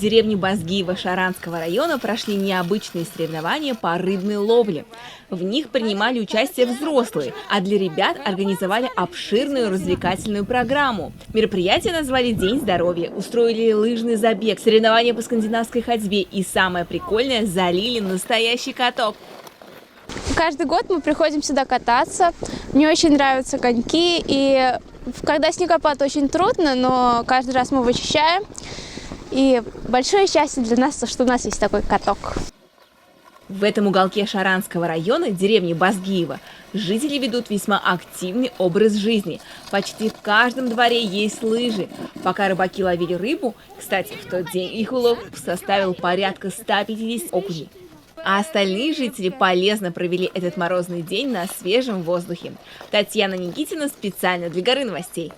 деревне Базгиево Шаранского района прошли необычные соревнования по рыбной ловле. В них принимали участие взрослые, а для ребят организовали обширную развлекательную программу. Мероприятие назвали «День здоровья», устроили лыжный забег, соревнования по скандинавской ходьбе и, самое прикольное, залили настоящий каток. Каждый год мы приходим сюда кататься. Мне очень нравятся коньки, и когда снегопад, очень трудно, но каждый раз мы вычищаем. И большое счастье для нас, что у нас есть такой каток. В этом уголке Шаранского района, деревни Базгиево, жители ведут весьма активный образ жизни. Почти в каждом дворе есть лыжи. Пока рыбаки ловили рыбу, кстати, в тот день их улов составил порядка 150 окуней. А остальные жители полезно провели этот морозный день на свежем воздухе. Татьяна Никитина специально для Горы новостей.